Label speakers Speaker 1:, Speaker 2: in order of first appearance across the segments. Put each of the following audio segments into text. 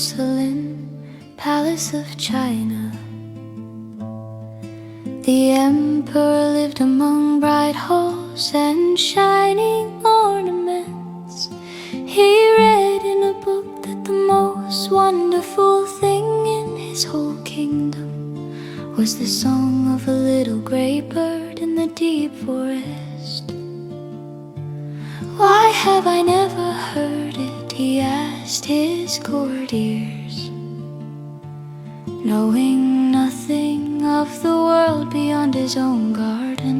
Speaker 1: porcelain palace of China. The emperor lived among bright halls and shining ornaments. He read in a book that the most wonderful thing in his whole kingdom was the song of a little gray bird in the deep forest. Why have I never heard it? He asked his courtiers, knowing nothing of the world beyond his own garden.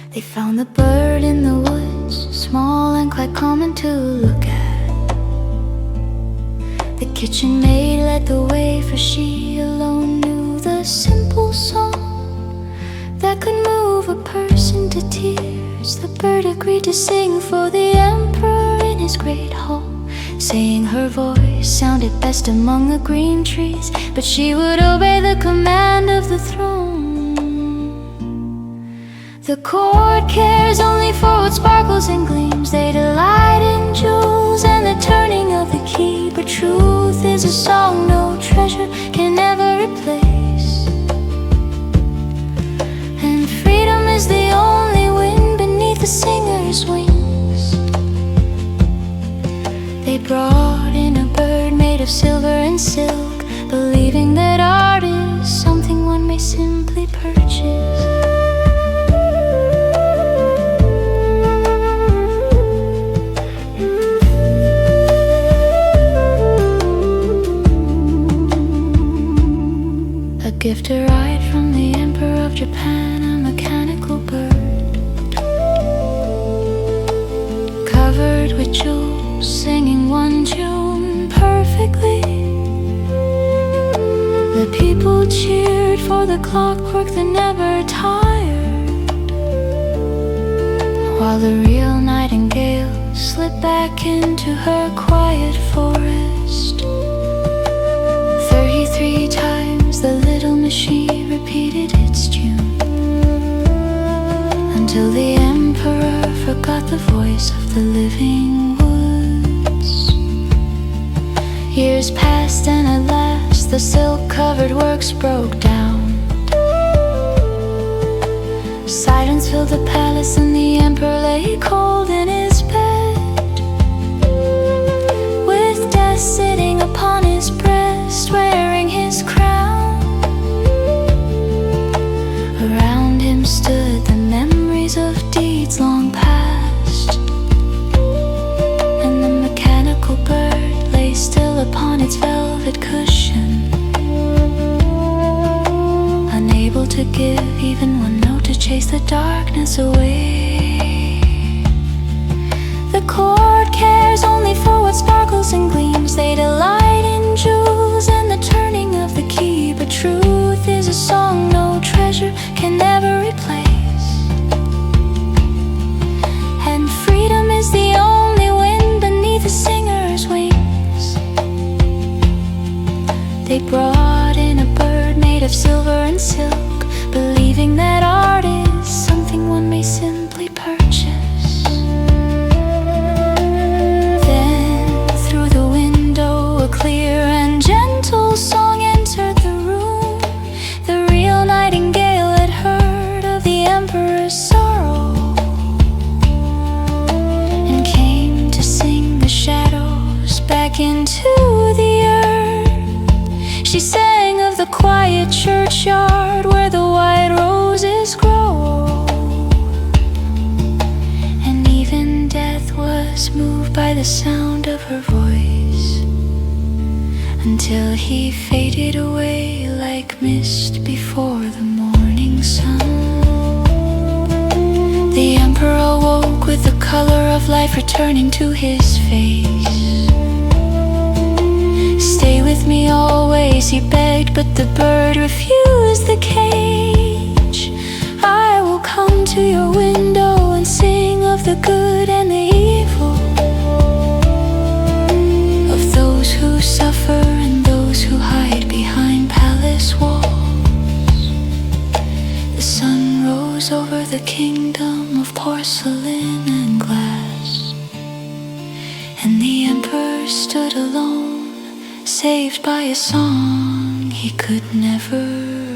Speaker 1: They found the bird in the woods, small and quite common to look at. The kitchen maid led the way, for she alone knew the simple song that could move a person to tears. The bird agreed to sing for the emperor in his great hall, saying her voice sounded best among the green trees, but she would obey the command of the throne. The court cares only for what sparkles and gleams. They delight in jewels and the turning of the key, but truth is a song no treasure can ever replace. And freedom is the only wind beneath the singer's wings. They brought in a bird made of silver and silk, believing that art is something one may simply purchase. A gift arrived from the Emperor of Japan, a mechanical bird covered with jewels, singing one tune perfectly. The people cheered for the clockwork that never tired, while the real Nightingale slipped back into her quiet forest. 33 times the little machine repeated its tune, until the emperor forgot the voice of the living woods. Years passed and at last the silk-covered works broke down. Silence filled the palace and the emperor lay cold in his bed, with death sitting upon his breast, wearing his crown. Around him stood the memories of deeds long past, and the mechanical bird lay still upon its velvet cushion, unable to give even one note to chase the darkness away. The court cares only for what sparkles and gleams. They delight in jewels and the turning of the key, but truth is a song no treasure can ever replace. And freedom is the only wind beneath a singer's wings. They brought in a bird made of silver and silk, believing that art is something one may simply purchase. Then through the window a clear and gentle song entered the room. The real Nightingale had heard of the emperor's sorrow, and came to sing the shadows back into the earth. She sang of the quiet churchyard where the white roses grow, and even death was moved by the sound of her voice, until he faded away like mist before the morning sun. The emperor woke with the color of life returning to his face. Stay with me always, he begged, but the bird refused the cage. I will come to your window and sing of the good and the evil, of those who suffer and those who hide behind palace walls. The sun rose over the kingdom of porcelain and glass, and the emperor stood alone, saved by a song he could never